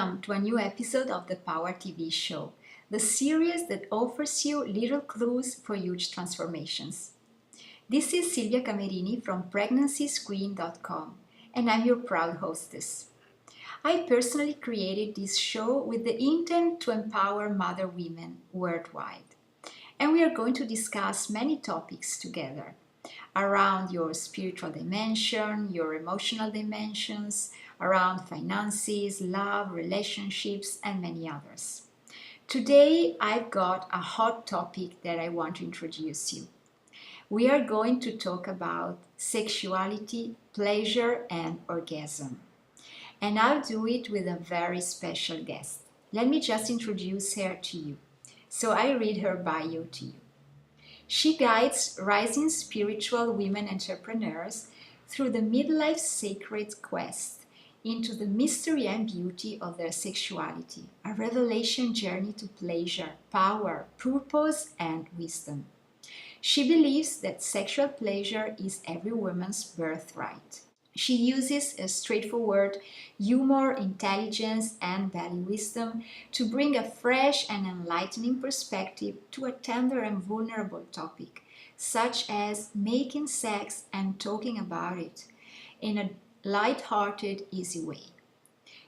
Welcome to a new episode of the PowerTV show, the series that offers you little clues for huge transformations. This is Silvia Camerini from pregnancyScreen.com, and I'm your proud hostess. I personally created this show with the intent to empower mother women worldwide. And we are going to discuss many topics together around your spiritual dimension, your emotional dimensions, around finances, love, relationships, and many others. Today, I've got a hot topic that I want to introduce you. We are going to talk about sexuality, pleasure, and orgasm. And I'll do it with a very special guest. Let me just introduce her to you. So I read her bio to you. She guides rising spiritual women entrepreneurs through the midlife sacred quest into the mystery and beauty of their sexuality, a revelation journey to pleasure, power, purpose, and wisdom. She believes that sexual pleasure is every woman's birthright. She uses a straightforward humor, intelligence, and belly wisdom to bring a fresh and enlightening perspective to a tender and vulnerable topic, such as making sex and talking about it in a light-hearted, easy way.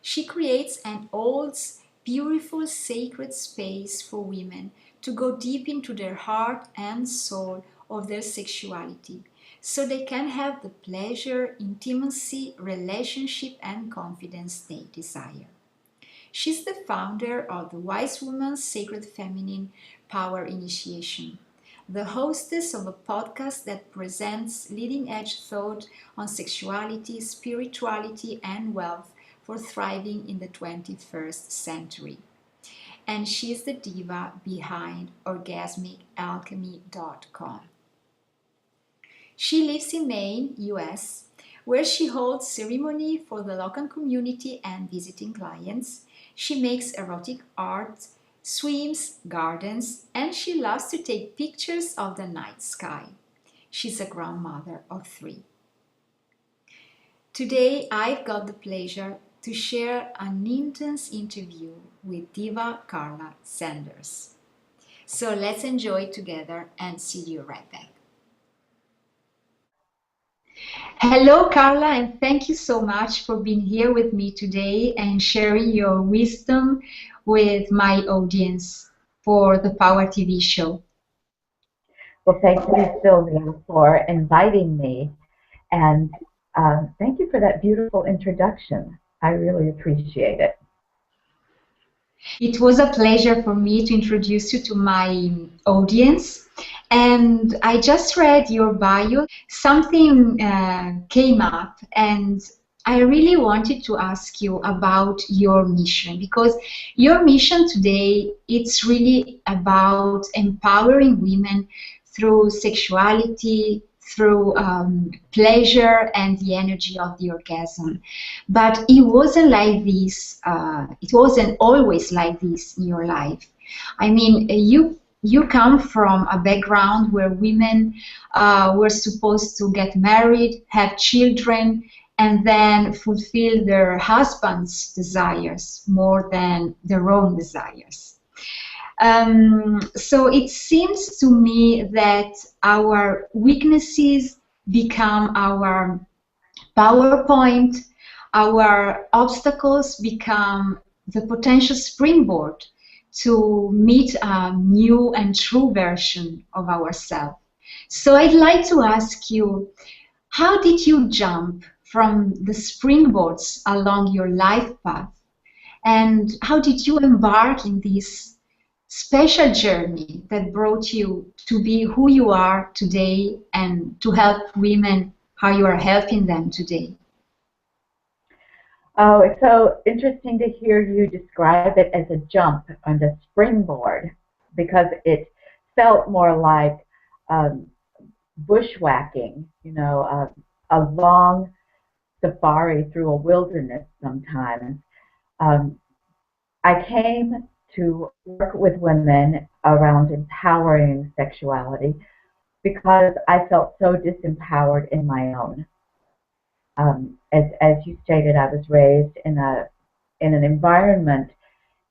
She creates and holds beautiful sacred space for women to go deep into their heart and soul of their sexuality, so they can have the pleasure, intimacy, relationship, and confidence they desire. She's the founder of the Wise Woman's Sacred Feminine Power Initiation, the hostess of a podcast that presents leading-edge thought on sexuality, spirituality, and wealth for thriving in the 21st century. And she's the diva behind orgasmicalchemy.com. She lives in Maine, US, where she holds ceremony for the local community and visiting clients. She makes erotic art, swims, gardens, and she loves to take pictures of the night sky. She's a grandmother of 3. Today, I've got the pleasure to share an intense interview with Diva Carla Sanders. So let's enjoy it together and see you right back. Hello, Carla, and thank you so much for being here with me today and sharing your wisdom with my audience for the Power TV show. Well, thank you, Sylvia, for inviting me, and thank you for that beautiful introduction. I really appreciate it. It was a pleasure for me to introduce you to my audience. And I just read your bio. Something came up, and I really wanted to ask you about your mission, because your mission today, it's really about empowering women through sexuality, through pleasure and the energy of the orgasm. But it wasn't like this, it wasn't always like this in your life. I mean, you come from a background where women were supposed to get married, have children, and then fulfill their husband's desires more than their own desires. So it seems to me that our weaknesses become our PowerPoint, our obstacles become the potential springboard to meet a new and true version of ourselves. So I'd like to ask you, how did you jump from the springboards along your life path? And how did you embark in this special journey that brought you to be who you are today and to help women how you are helping them today? Oh, it's so interesting to hear you describe it as a jump on the springboard, because it felt more like bushwhacking, you know, a long safari through a wilderness sometimes. I came to work with women around empowering sexuality because I felt so disempowered in my own. As you stated, I was raised in in an environment.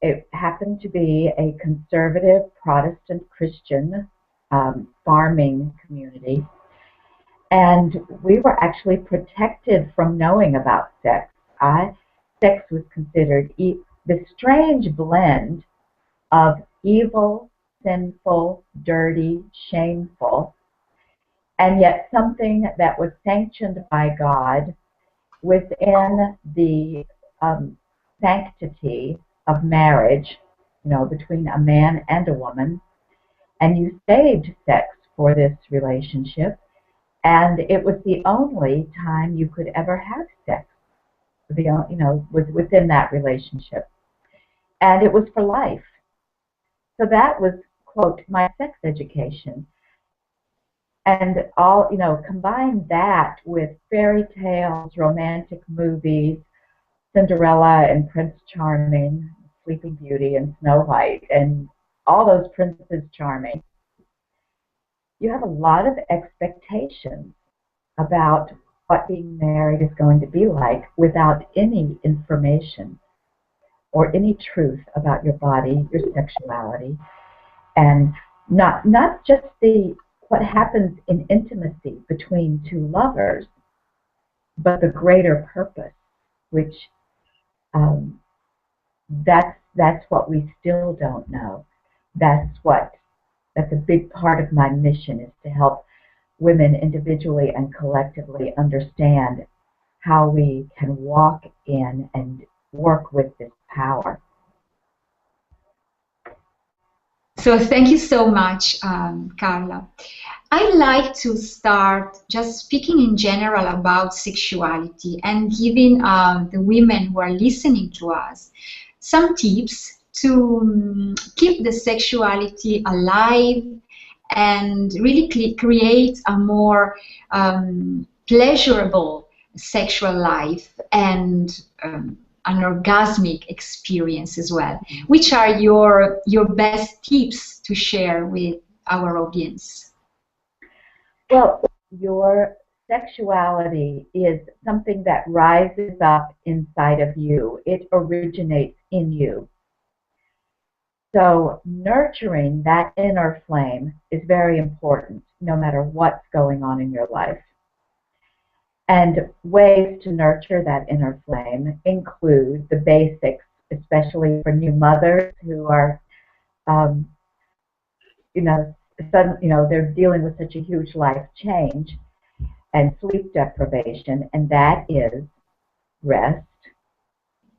It happened to be a conservative Protestant Christian farming community. And we were actually protected from knowing about sex. Sex was considered the strange blend of evil, sinful, dirty, shameful, and yet something that was sanctioned by God within the sanctity of marriage, between a man and a woman. And you saved sex for this relationship, and it was the only time you could ever have sex, was within that relationship. And it was for life. So that was, quote, my sex education. And combine that with fairy tales, romantic movies, Cinderella and Prince Charming, Sleeping Beauty and Snow White, and all those Princess Charming. You have a lot of expectations about what being married is going to be like without any information or any truth about your body, your sexuality, and not just what happens in intimacy between two lovers, but the greater purpose, which that's what we still don't know. That's a big part of my mission, is to help women individually and collectively understand how we can walk in and work with this power. So thank you so much, Carla. I'd like to start just speaking in general about sexuality and giving the women who are listening to us some tips to keep the sexuality alive and really create a more pleasurable sexual life and an orgasmic experience as well. Which are your best tips to share with our audience? Well, your sexuality is something that rises up inside of you. It originates in you. So nurturing that inner flame is very important, no matter what's going on in your life. And ways to nurture that inner flame include the basics, especially for new mothers who are, they're dealing with such a huge life change and sleep deprivation, and that is rest,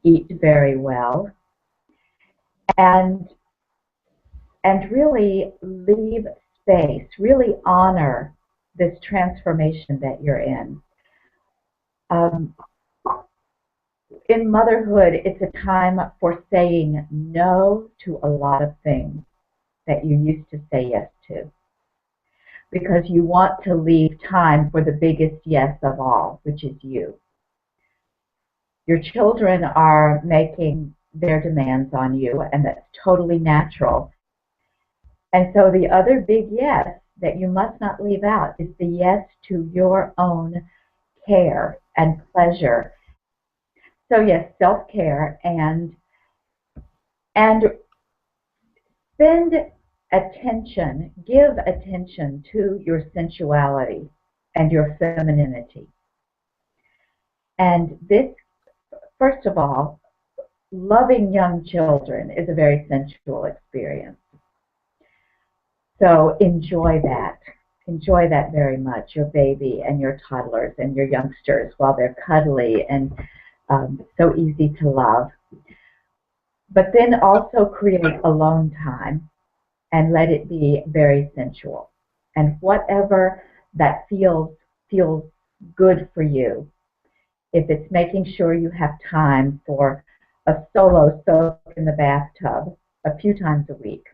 eat very well, and really leave space, really honor this transformation that you're in. In motherhood, it's a time for saying no to a lot of things that you used to say yes to, because you want to leave time for the biggest yes of all, which is you. Your children are making their demands on you, and that's totally natural. And so the other big yes that you must not leave out is the yes to your own care and pleasure. So yes, self-care, and spend attention, give attention to your sensuality and your femininity. And this, first of all, loving young children is a very sensual experience. So enjoy that. Enjoy that very much, your baby and your toddlers and your youngsters, while they're cuddly and so easy to love. But then also create alone time and let it be very sensual. And whatever that feels good for you. If it's making sure you have time for a solo soak in the bathtub a few times a week.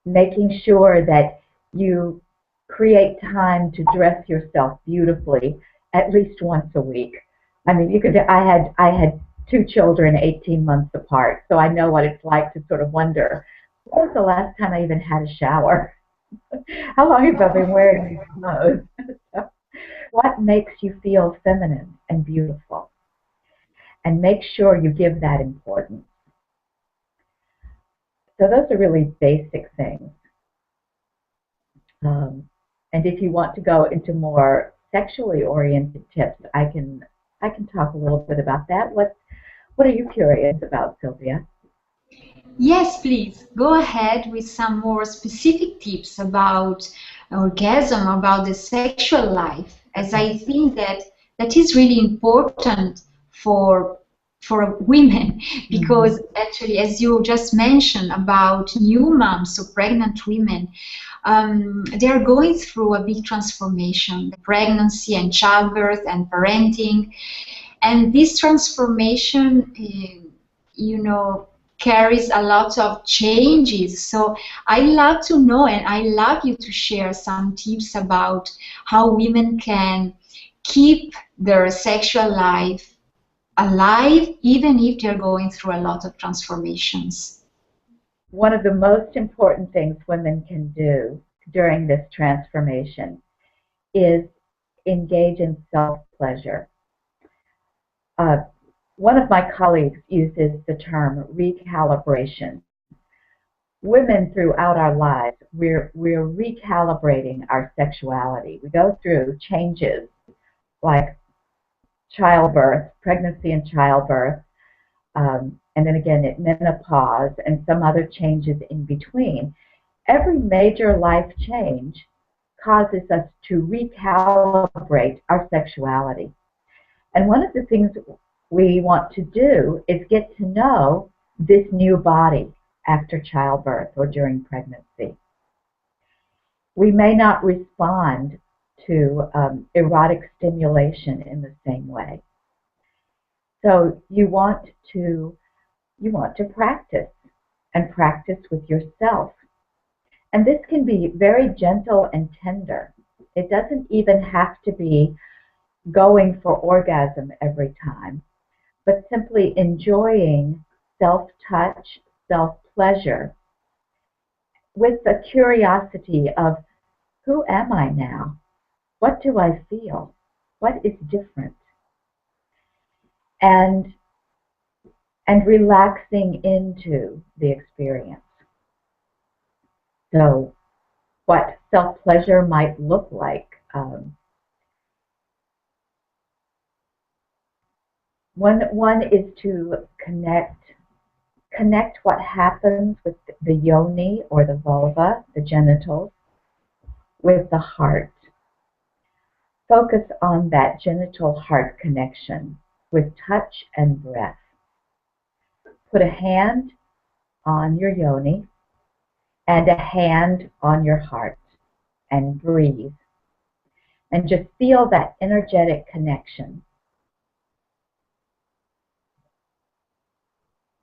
Making sure that you create time to dress yourself beautifully at least once a week. I mean, I had 2 children 18 months apart, so I know what it's like to sort of wonder, when was the last time I even had a shower? How long have I been wearing these clothes? What makes you feel feminine and beautiful? and make sure you give that importance. So those are really basic things. And if you want to go into more sexually oriented tips, I can talk a little bit about that. What are you curious about, Sylvia? Yes, please go ahead with some more specific tips about orgasm, about the sexual life, as I think that is really important for women, because actually, as you just mentioned about new moms, so pregnant women, they are going through a big transformation, pregnancy and childbirth and parenting, and this transformation, carries a lot of changes. So I love to know, and I love you to share some tips about how women can keep their sexual life alive, even if they're going through a lot of transformations. One of the most important things women can do during this transformation is engage in self-pleasure. One of my colleagues uses the term recalibration. Women throughout our lives, we're recalibrating our sexuality. We go through changes like childbirth, pregnancy and childbirth, and then again at menopause and some other changes in between. Every major life change causes us to recalibrate our sexuality. And one of the things we want to do is get to know this new body after childbirth or during pregnancy. We may not respond to erotic stimulation in the same way. So you want to practice, and practice with yourself. And this can be very gentle and tender. It doesn't even have to be going for orgasm every time, but simply enjoying self-touch, self-pleasure with the curiosity of, who am I now? What do I feel? What is different? And relaxing into the experience. So what self-pleasure might look like. One is to connect what happens with the yoni or the vulva, the genitals, with the heart. Focus on that genital heart connection with touch and breath. Put a hand on your yoni and a hand on your heart and breathe. And just feel that energetic connection.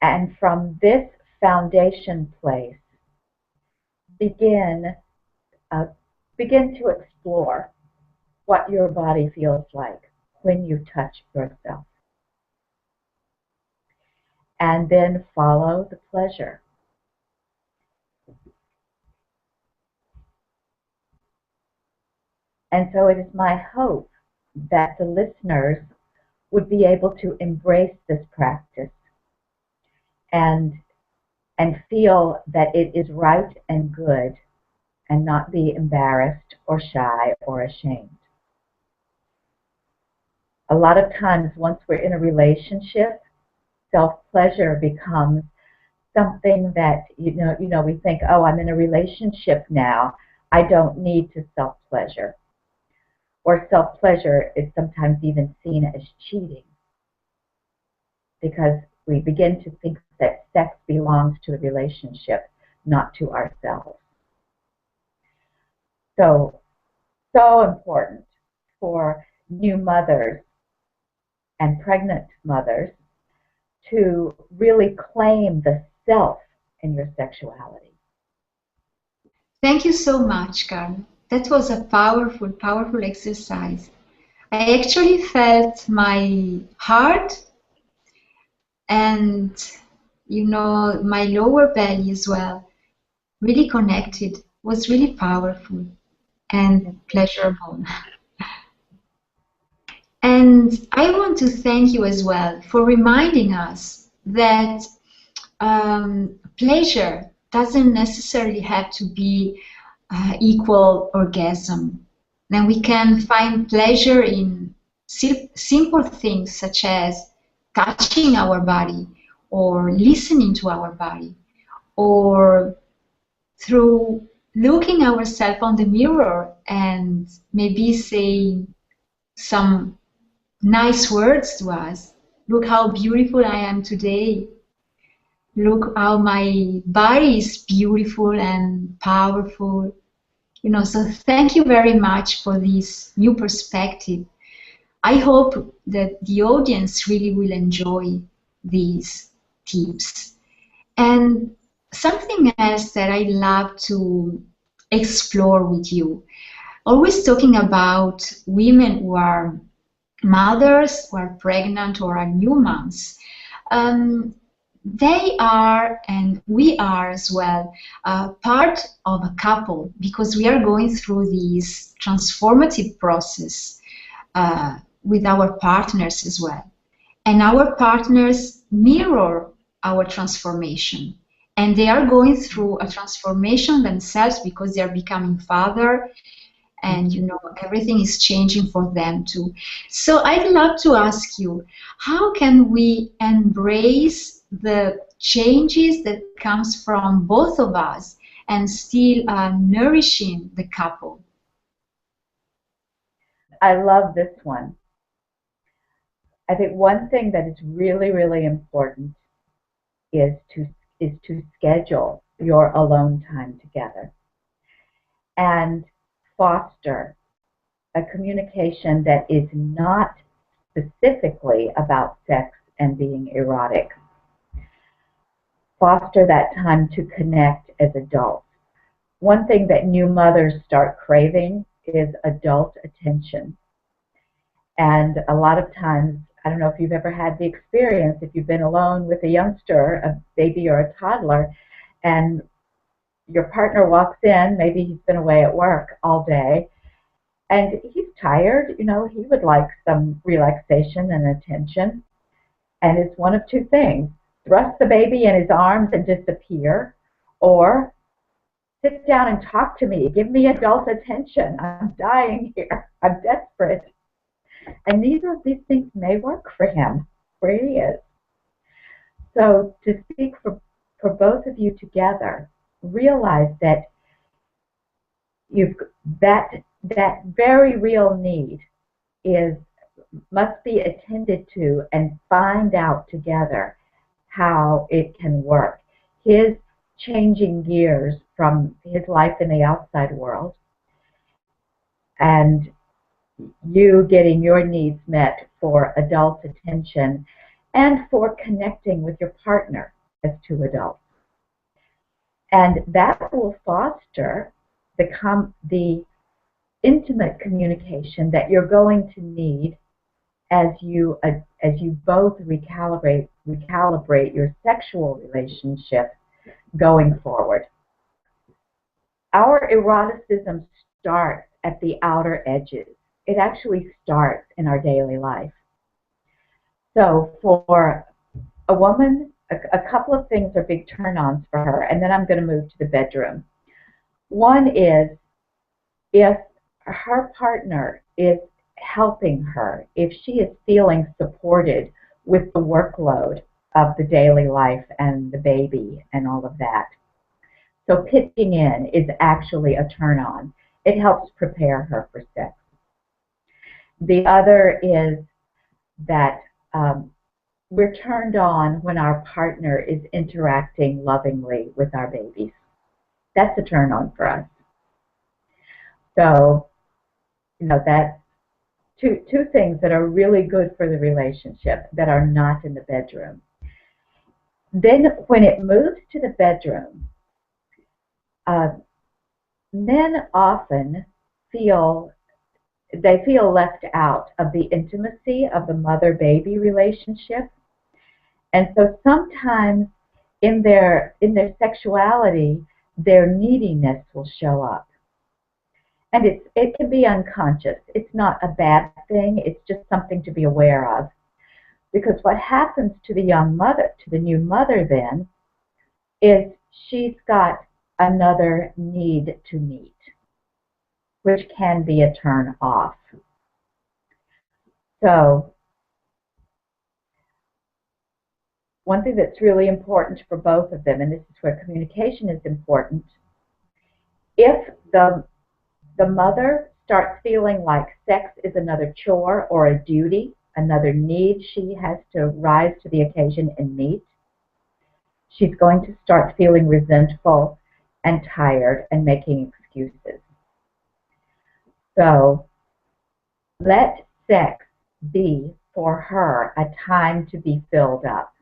And from this foundation place, begin to explore what your body feels like when you touch yourself. And then follow the pleasure. And so it is my hope that the listeners would be able to embrace this practice and feel that it is right and good, and not be embarrassed or shy or ashamed. A lot of times, once we're in a relationship, self-pleasure becomes something that, we think, oh, I'm in a relationship now, I don't need to self-pleasure. Or self-pleasure is sometimes even seen as cheating, because we begin to think that sex belongs to the relationship, not to ourselves. So important for new mothers and pregnant mothers to really claim the self in your sexuality. Thank you so much, Carla. That was a powerful, powerful exercise. I actually felt my heart and, my lower belly as well really connected. It was really powerful and pleasurable. And I want to thank you as well for reminding us that pleasure doesn't necessarily have to be equal orgasm. Then we can find pleasure in simple things such as touching our body or listening to our body or through looking ourselves on the mirror and maybe saying some nice words to us. Look how beautiful I am today. Look how my body is beautiful and powerful. So thank you very much for this new perspective. I hope that the audience really will enjoy these tips. And something else that I love to explore with you, always talking about women who are mothers, who are pregnant or are new moms. They are, and we are as well, part of a couple because we are going through this transformative process with our partners as well. And our partners mirror our transformation. And they are going through a transformation themselves because they are becoming father, and everything is changing for them too. So I'd love to ask you, how can we embrace the changes that comes from both of us and still nourishing the couple? I love this one. I think one thing that is really, really important is to schedule your alone time together and foster a communication that is not specifically about sex and being erotic. Foster that time to connect as adults. One thing that new mothers start craving is adult attention. And a lot of times, I don't know if you've ever had the experience, if you've been alone with a youngster, a baby or a toddler, and your partner walks in, maybe he's been away at work all day, and he's tired, he would like some relaxation and attention. And it's one of two things: thrust the baby in his arms and disappear, or sit down and talk to me, give me adult attention. I'm dying here, I'm desperate. And neither of these things may work for him, where he is. So to speak for both of you together, realize that you've that very real need must be attended to, and find out together how it can work. His changing gears from his life in the outside world, and you getting your needs met for adult attention and for connecting with your partner as two adults. And that will foster the intimate communication that you're going to need as you both recalibrate your sexual relationship going forward. Our eroticism starts at the outer edges. It actually starts in our daily life. So for a woman, a couple of things are big turn-ons for her, and then I'm going to move to the bedroom. One is if her partner is helping her, if she is feeling supported with the workload of the daily life and the baby and all of that. So pitching in is actually a turn-on. It helps prepare her for sex. The other is that we're turned on when our partner is interacting lovingly with our babies. That's a turn-on for us. So, that's two things that are really good for the relationship that are not in the bedroom. Then when it moves to the bedroom, men often feel left out of the intimacy of the mother-baby relationship. And so sometimes in their sexuality, their neediness will show up. And it can be unconscious. It's not a bad thing. It's just something to be aware of. Because what happens to the young mother, to the new mother then, is she's got another need to meet, which can be a turn off. So one thing that's really important for both of them, and this is where communication is important, if the mother starts feeling like sex is another chore or a duty, another need she has to rise to the occasion and meet, she's going to start feeling resentful and tired and making excuses. So let sex be for her a time to be filled up.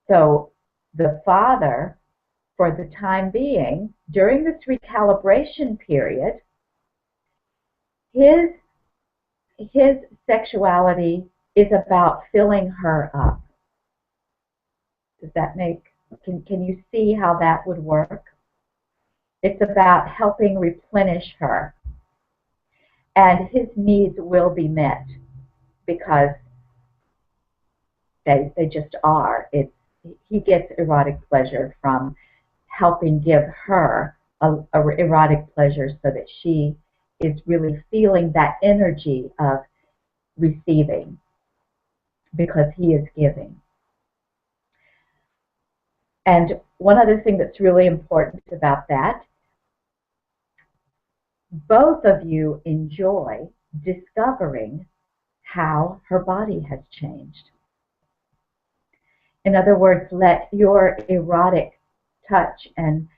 So the father, for the time being, during this recalibration period, his sexuality is about filling her up. Does that make, can you see how that would work? It's about helping replenish her. And his needs will be met because they just are. He gets erotic pleasure from helping give her a erotic pleasure so that she is really feeling that energy of receiving because he is giving. And one other thing that's really important about that, both of you enjoy discovering how her body has changed. In other words, let your erotic touch and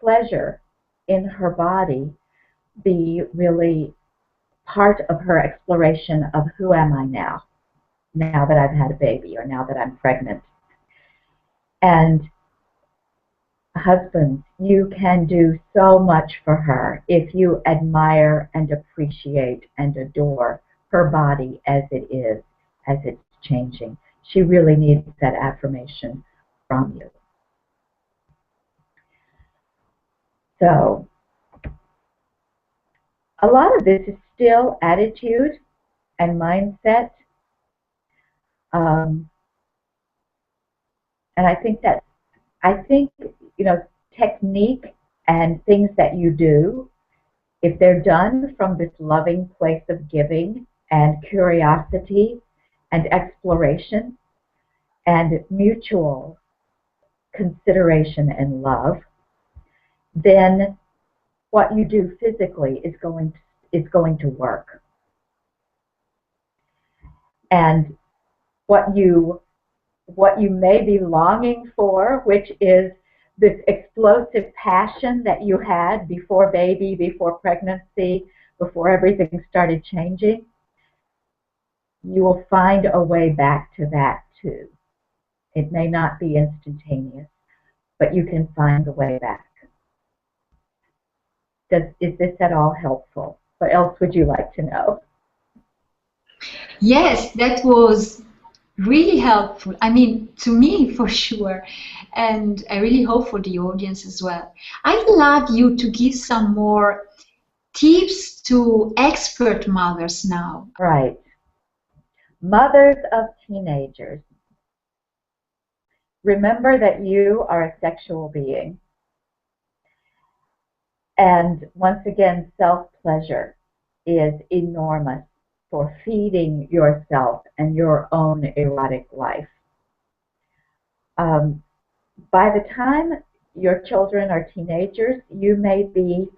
pleasure in her body be really part of her exploration of who am I now that I've had a baby or now that I'm pregnant. And husbands, you can do so much for her if you admire and appreciate and adore her body as it is, as it's changing. She really needs that affirmation from you. So, a lot of this is still attitude and mindset. And I think, technique and things that you do, if they're done from this loving place of giving and curiosity and exploration and mutual consideration and love, then what you do physically is going to work. And what you may be longing for, which is this explosive passion that you had before baby, before pregnancy, before everything started changing, you will find a way back to that too. It may not be instantaneous, but you can find a way back. Is this at all helpful? What else would you like to know? Yes, that was really helpful. I mean, to me for sure, and I really hope for the audience as well. I'd love you to give some more tips to expert mothers now. Right. Mothers of teenagers. Remember that you are a sexual being. And once again, self-pleasure is enormous for feeding yourself and your own erotic life. By the time your children are teenagers, you may be,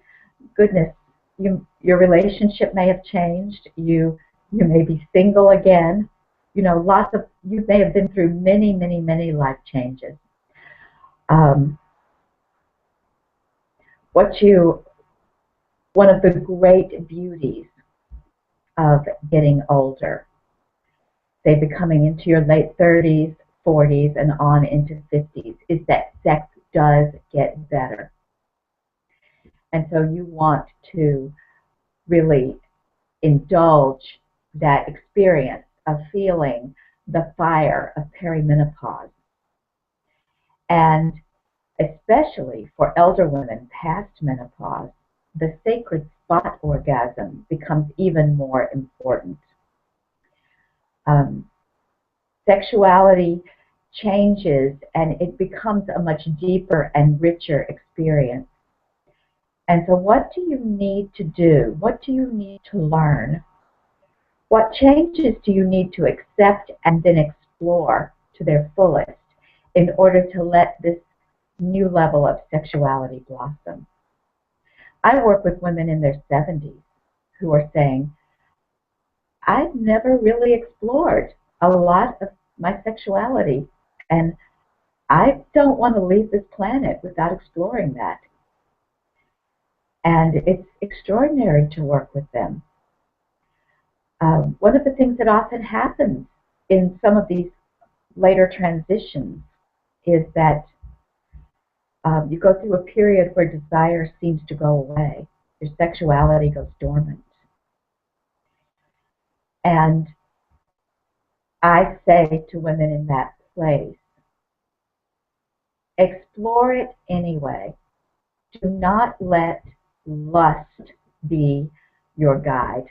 goodness, your relationship may have changed. You may be single again. You may have been through many, many, many life changes. One of the great beauties of getting older, say becoming into your late 30s, 40s, and on into 50s, is that sex does get better. And so you want to really indulge that experience of feeling the fire of perimenopause. And especially for elder women past menopause, the sacred spot orgasm becomes even more important. Um, Sexuality changes and it becomes a much deeper and richer experience. And so what do you need to do? What do you need to learn? What changes do you need to accept and then explore to their fullest in order to let this new level of sexuality blossom? I work with women in their 70s who are saying, I've never really explored a lot of my sexuality, and I don't want to leave this planet without exploring that. And it's extraordinary to work with them. One of the things that often happens in some of these later transitions is that you go through a period where desire seems to go away. Your sexuality goes dormant. And I say to women in that place, explore it anyway. Do not let lust be your guide.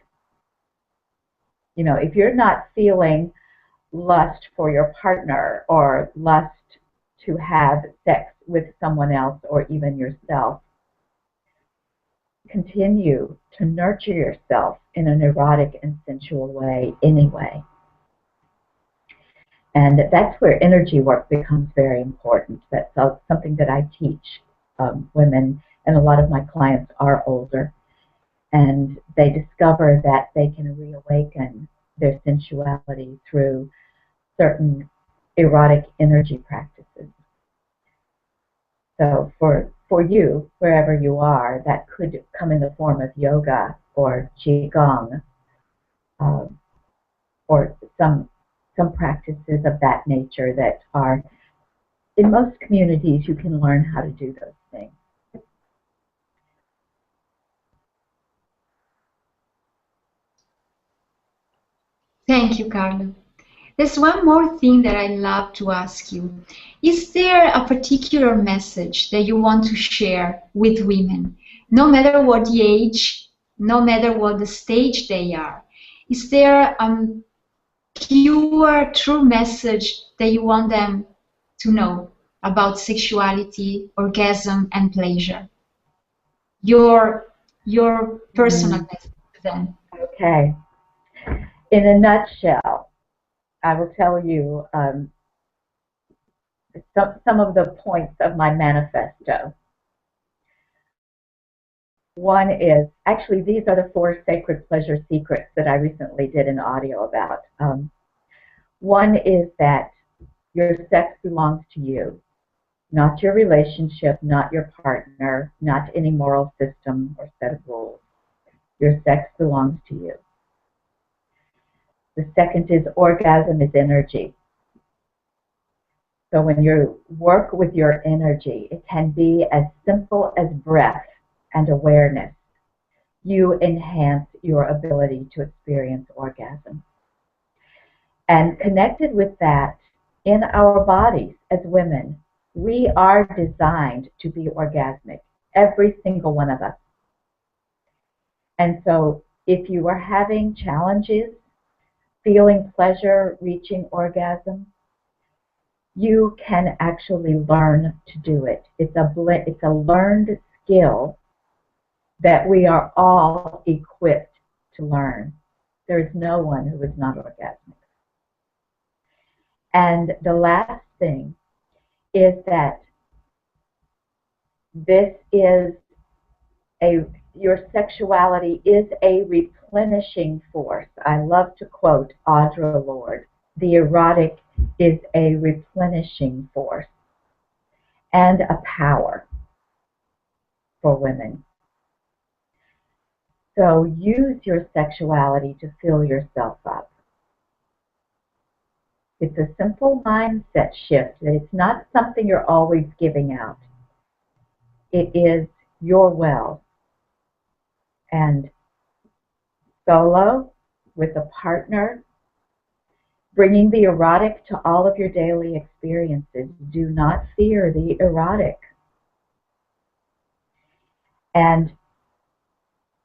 You know, if you're not feeling lust for your partner or lust to have sex with someone else or even yourself, continue to nurture yourself in an erotic and sensual way anyway. And that's where energy work becomes very important. That's something that I teach women, and a lot of my clients are older, and they discover that they can reawaken their sensuality through certain erotic energy practices. So for you, wherever you are, that could come in the form of yoga or qigong, or some practices of that nature that are, in most communities, you can learn how to do those things. Thank you, Carla. There's one more thing that I'd love to ask you. Is there a particular message that you want to share with women, no matter what the age, no matter what the stage they are? Is there a pure, true message that you want them to know about sexuality, orgasm, and pleasure? Your personal message to them. Okay. In a nutshell, I will tell you some of the points of my manifesto. One is, actually, these are the 4 sacred pleasure secrets that I recently did an audio about. One is that your sex belongs to you, not your relationship, not your partner, not any moral system or set of rules. Your sex belongs to you. The second is orgasm is energy. So when you work with your energy, it can be as simple as breath and awareness. You enhance your ability to experience orgasm. And connected with that, in our bodies as women, we are designed to be orgasmic, every single one of us. And so if you are having challenges, feeling pleasure, reaching orgasm, you can actually learn to do it. It's a learned skill that we are all equipped to learn. There is no one who is not orgasmic. And the last thing is that your sexuality is a replenishing force. I love to quote Audre Lorde, the erotic is a replenishing force and a power for women. So use your sexuality to fill yourself up. It's a simple mindset shift that it's not something you're always giving out. It is your well. And solo, with a partner, bringing the erotic to all of your daily experiences. Do not fear the erotic. And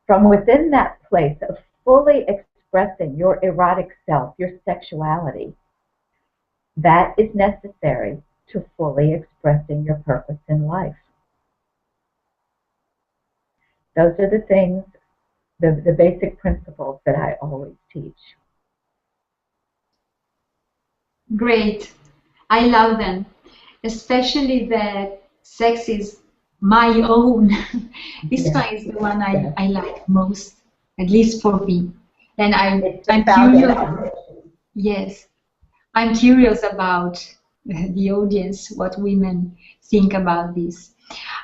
from within that place of fully expressing your erotic self, your sexuality, that is necessary to fully expressing your purpose in life. Those are the things, the basic principles that I always teach. Great. I love them, especially that sex is my own. This Yes, one is the one yes. I like most, at least for me. And It's the I'm curious. foundation. Yes, I'm curious about the audience, what women think about this.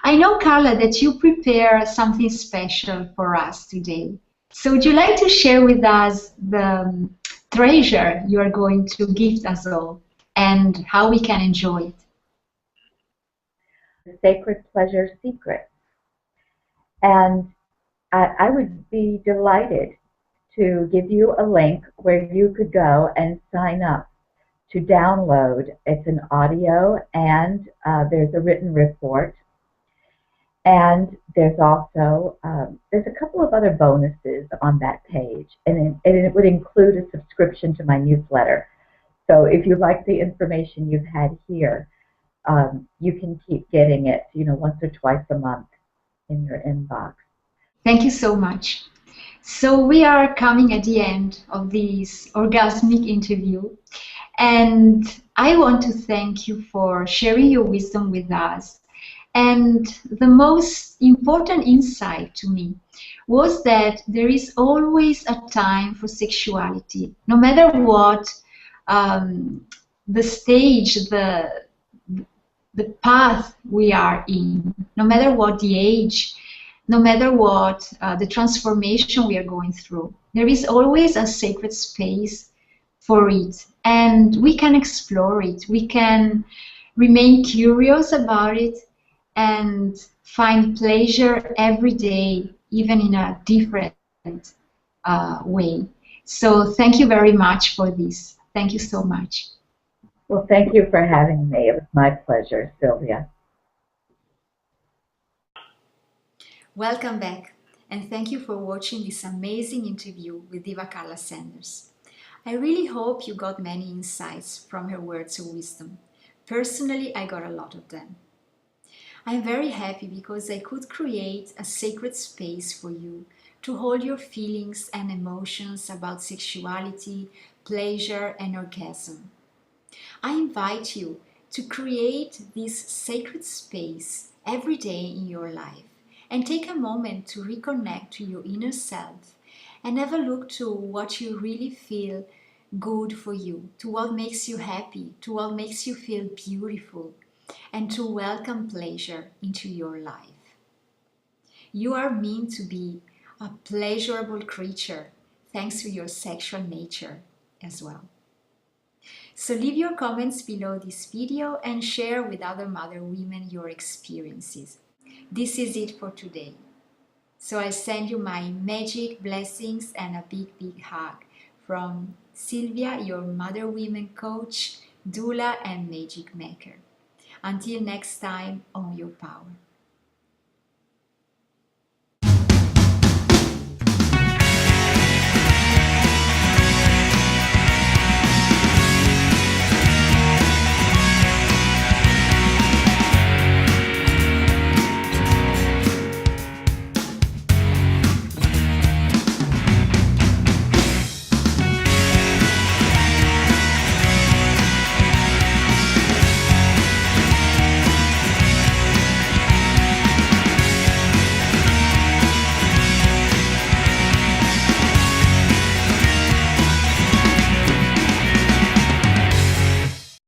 I know, Carla, that you prepare something special for us today. So would you like to share with us the treasure you are going to gift us all and how we can enjoy it? The Sacred Pleasure Secret. And I would be delighted to give you a link where you could go and sign up to download. It's an audio and there's a written report. And there's also there's a couple of other bonuses on that page, and it would include a subscription to my newsletter. So if you like the information you've had here, you can keep getting it, once or twice a month in your inbox. Thank you so much. So we are coming at the end of this orgasmic interview, and I want to thank you for sharing your wisdom with us. And the most important insight to me was that there is always a time for sexuality, no matter what the stage, the path we are in, no matter what the age, no matter what the transformation we are going through. There is always a sacred space for it, and we can explore it. We can remain curious about it and find pleasure every day, even in a different way. So thank you very much for this. Thank you so much. Well, thank you for having me. It was my pleasure, Sylvia. Welcome back, and thank you for watching this amazing interview with Diva Carla Sanders. I really hope you got many insights from her words of wisdom. Personally, I got a lot of them. I'm very happy because I could create a sacred space for you to hold your feelings and emotions about sexuality, pleasure, and orgasm. I invite you to create this sacred space every day in your life and take a moment to reconnect to your inner self and have a look to what you really feel good for you, to what makes you happy, to what makes you feel beautiful, and to welcome pleasure into your life. You are meant to be a pleasurable creature thanks to your sexual nature as well. So leave your comments below this video and share with other mother women your experiences. This is it for today. So I send you my magic blessings and a big, big hug from Sylvia, your mother women coach, doula, and magic maker. Until next time, own your power.